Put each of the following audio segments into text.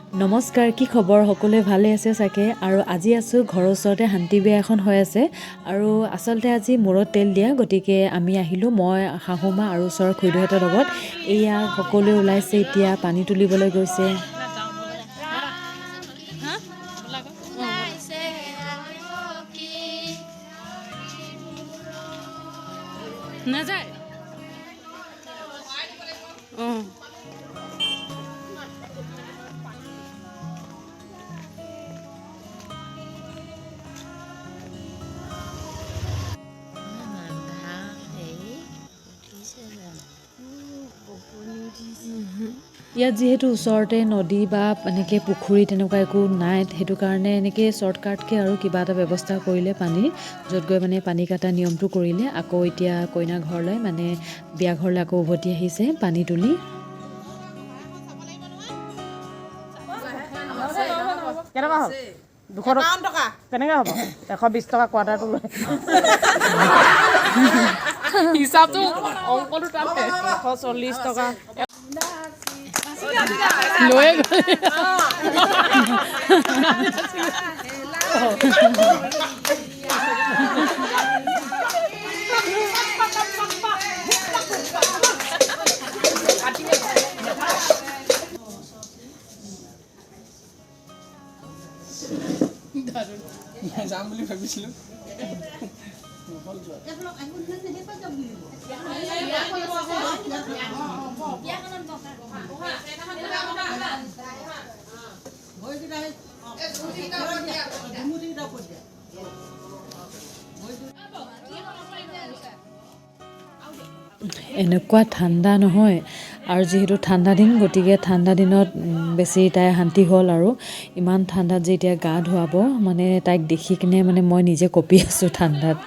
নমস্কাৰ, কি খবৰ? সকলোৱে ভালে আছে চাগে। আৰু আজি আছোঁ ঘৰৰ ওচৰতে শান্তি বিয়া এখন হৈ আছে আৰু আচলতে আজি মূৰত তেল দিয়া, গতিকে আমি আহিলোঁ, মই শাহুমা আৰু ওচৰৰ খুৰীদেউহঁতৰ লগত। এয়া সকলোৱে ওলাইছে, এতিয়া পানী তুলিবলৈ গৈছে। নাযায় অঁ ইয়াত যিহেতু ওচৰতে নদী বা এনেকৈ পুখুৰী তেনেকুৱা একো নাই, সেইটো কাৰণে এনেকৈ শ্বৰ্টকাটকৈ আৰু কিবা এটা ব্যৱস্থা কৰিলে পানীৰ, য'ত গৈ মানে পানী কটা নিয়মটো কৰিলে। আকৌ এতিয়া কইনা ঘৰলৈ মানে বিয়া ঘৰলৈ আকৌ উভতি আহিছে পানী তুলি। কেনেকুৱা হ'ল? 200 টকা। কেনেকৈ হ'ব? 120 টকা কোৱাৰ্টাৰটো লৈ হিচাপটো অংকটো তাত 140 টকা লৈয়ে যাম বুলি ভাবিছিলোঁ। এনেকুৱা ঠাণ্ডা নহয়, আৰু যিহেতু ঠাণ্ডা দিন, গতিকে ঠাণ্ডা দিনত বেছি তাই শান্তি হ'ল। আৰু ইমান ঠাণ্ডাত যে এতিয়া গা ধুৱাব, মানে তাইক দেখি কিনে মানে মই নিজে কঁপি আছোঁ ঠাণ্ডাত।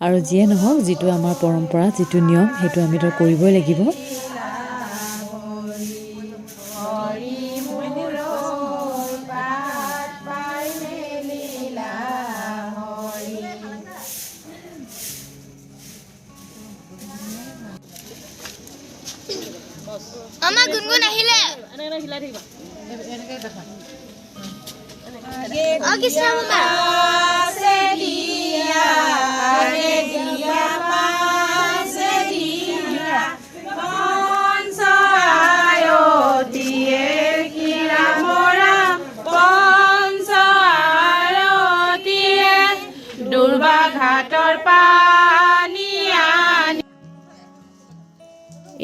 আৰু যিয়ে নহওক, যিটো আমাৰ পৰম্পৰা, যিটো নিয়ম, সেইটো আমিতো কৰিবই লাগিব। আমাৰ গুণগুণ আহিলে অ কৃষ্ণ মামা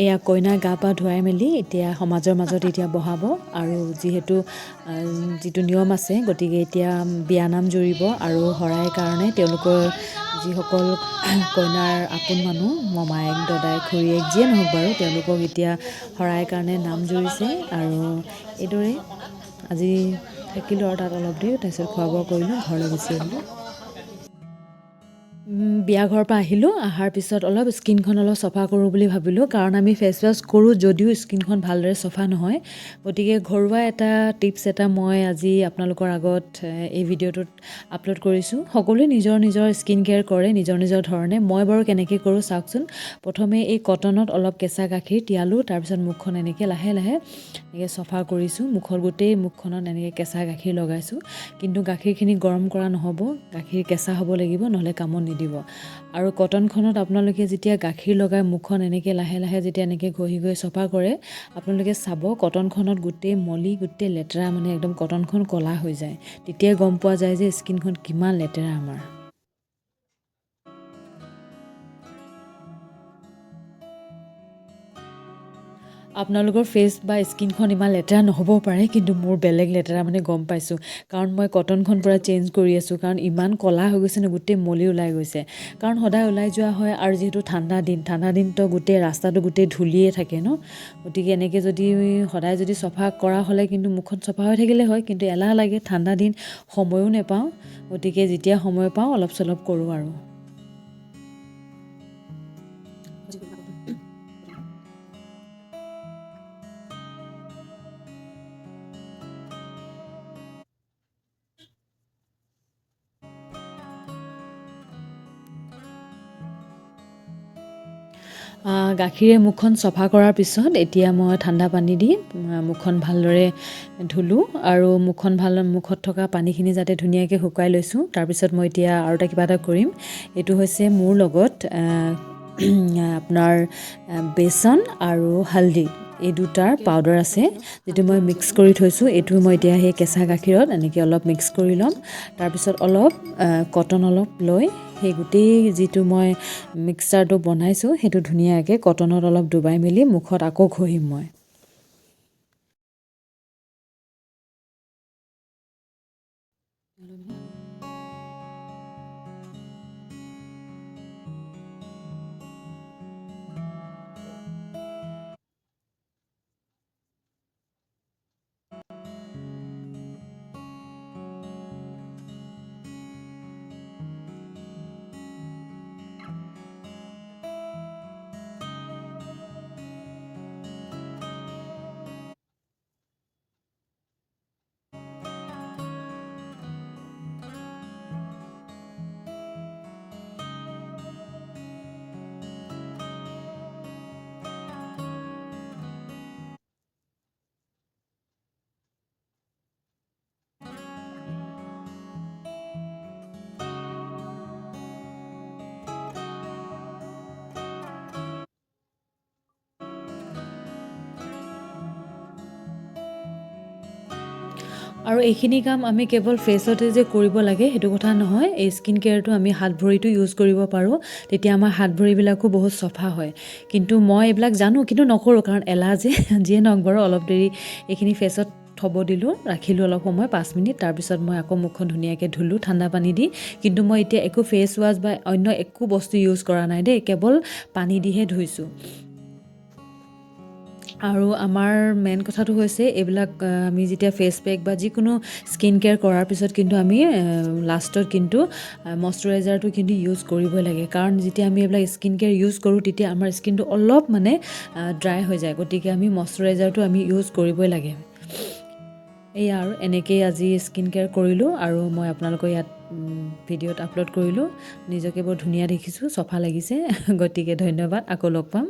এয়া কইনা গা পা ধুৱাই মেলি এতিয়া সমাজৰ মাজত এতিয়া বহাব। আৰু যিহেতু যিটো নিয়ম আছে, গতিকে এতিয়া বিয়ানাম জুৰিব। আৰু শৰাইৰ কাৰণে তেওঁলোকৰ যিসকল কইনাৰ আপোন মানুহ, মমায়েক, দদায়েক, খুৰীয়েক, যিয়ে নহওক বাৰু, তেওঁলোকক এতিয়া শৰাইৰ কাৰণে নাম জুৰিছে। আৰু এইদৰে আজি থাকিলোঁ আৰু তাত অলপ দেৰি, তাৰপিছত খোৱা বোৱা কৰিলোঁ, ঘৰলৈ গুচি আহিলোঁ। বিয়া ঘৰৰ পৰা আহিলোঁ, অহাৰ পিছত অলপ স্কিনখন অলপ চফা কৰোঁ বুলি ভাবিলোঁ, কাৰণ আমি ফেচ ৱাছ কৰোঁ যদিও স্কিনখন ভালদৰে চফা নহয়। গতিকে ঘৰুৱা এটা টিপছ এটা মই আজি আপোনালোকৰ আগত এই ভিডিঅ'টোত আপলোড কৰিছোঁ। সকলোৱে নিজৰ নিজৰ স্কিন কেয়াৰ কৰে নিজৰ নিজৰ ধৰণে। মই বাৰু কেনেকৈ কৰোঁ চাওকচোন। প্ৰথমে এই কটনত অলপ কেঁচা গাখীৰ তিয়ালোঁ, তাৰপিছত মুখখন এনেকৈ লাহে লাহে এনেকৈ চফা কৰিছোঁ। গোটেই মুখখনত এনেকৈ কেঁচা গাখীৰ লগাইছোঁ। কিন্তু গাখীৰখিনি গৰম কৰা নহ'ব, গাখীৰ কেঁচা হ'ব লাগিব, নহ'লে কামত নিদিব। আৰু কটনখনত আপোনালোকে যেতিয়া গাখীৰ লগাই মুখখন এনেকৈ লাহে লাহে যেতিয়া এনেকৈ ঘঁহি ঘঁহি চফা কৰে, আপোনালোকে চাব কটনখনত গোটেই মলি, গোটেই লেতেৰা, মানে একদম কটনখন ক'লা হৈ যায়। তেতিয়াই গম পোৱা যায় যে স্কিনখন কিমান লেতেৰা আমাৰ। আপোনালোকৰ ফেচ বা স্কিনখন ইমান লেতেৰা নহ'বও পাৰে, কিন্তু মোৰ বেলেগ লেতেৰা মানে গম পাইছোঁ। কাৰণ মই কটনখন পূৰা চেঞ্জ কৰি আছোঁ, কাৰণ ইমান ক'লা হৈ গৈছে ন, গোটেই মলি ওলাই গৈছে। কাৰণ সদায় ওলাই যোৱা হয়, আৰু যিহেতু ঠাণ্ডা দিনতো গোটেই ৰাস্তাটো গোটেই ধূলিয়ে থাকে ন। গতিকে এনেকৈ যদি সদায় যদি চফা কৰা হ'লে কিন্তু মুখখন চফা হৈ থাকিলে হয়, কিন্তু এলাহ লাগে, ঠাণ্ডা দিন, সময়ো নেপাওঁ। গতিকে যেতিয়া সময় পাওঁ অলপ চলপ কৰোঁ আৰু। গাখীৰে মুখখন চফা কৰাৰ পিছত এতিয়া মই ঠাণ্ডা পানী দি মুখখন ভালদৰে ধুলোঁ আৰু মুখত থকা পানীখিনি যাতে ধুনীয়াকৈ শুকাই লৈছোঁ। তাৰপিছত মই এতিয়া আৰু কিবা এটা কৰিম। এইটো হৈছে মোৰ লগত আপোনাৰ বেচন আৰু হালধি এই দুটাৰ পাউডাৰ আছে, যিটো মই মিক্স কৰি থৈছোঁ। এইটো মই এতিয়া সেই কেঁচা গাখীৰত এনেকৈ অলপ মিক্স কৰি ল'ম। তাৰপিছত অলপ কটন অলপ লৈ সেই গোটেই যিটো মই মিক্সাৰটো বনাইছোঁ সেইটো ধুনীয়াকৈ কটনত অলপ ডুবাই মেলি মুখত আকৌ ঘঁহিম মই। আৰু এইখিনি কাম আমি কেৱল ফেচতে যে কৰিব লাগে সেইটো কথা নহয়। এই স্কিন কেয়াৰটো আমি হাত ভৰিটো ইউজ কৰিব পাৰোঁ, তেতিয়া আমাৰ হাত ভৰিবিলাকো বহুত চফা হয়। কিন্তু মই এইবিলাক জানো কিন্তু নকৰোঁ, কাৰণ এলাহ যে। যিয়ে নহওক বাৰু অলপ দেৰি এইখিনি ফেচত থ'ব দিলোঁ, ৰাখিলোঁ অলপ সময় 5 মিনিট। তাৰপিছত মই আকৌ মুখখন ধুনীয়াকৈ ধুলোঁ ঠাণ্ডা পানী দি। কিন্তু মই এতিয়া একো ফেচ ৱাছ বা অন্য একো বস্তু ইউজ কৰা নাই দেই, কেৱল পানী দিহে ধুইছোঁ। আৰু আমাৰ মেইন কথাটো হৈছে এইবিলাক আমি যেতিয়া ফেচ পেক বা যিকোনো স্কিন কেয়াৰ কৰাৰ পিছত কিন্তু আমি লাষ্টত কিন্তু মইশ্চাৰাইজাৰটো কিন্তু ইউজ কৰিবই লাগে। কাৰণ যেতিয়া আমি এইবিলাক স্কিন কেয়াৰ ইউজ কৰোঁ তেতিয়া আমাৰ স্কিনটো অলপ ড্ৰাই হৈ যায়, গতিকে আমি মইশ্চাৰাইজাৰটো আমি ইউজ কৰিবই লাগে। এয়া আৰু এনেকেই আজি স্কিন কেয়াৰ কৰিলোঁ আৰু মই আপোনালোকৰ ইয়াত ভিডিঅ'ত আপলোড কৰিলোঁ। নিজকে বৰ ধুনীয়া দেখিছোঁ, চফা লাগিছে। গতিকে ধন্যবাদ, আকৌ লগ পাম।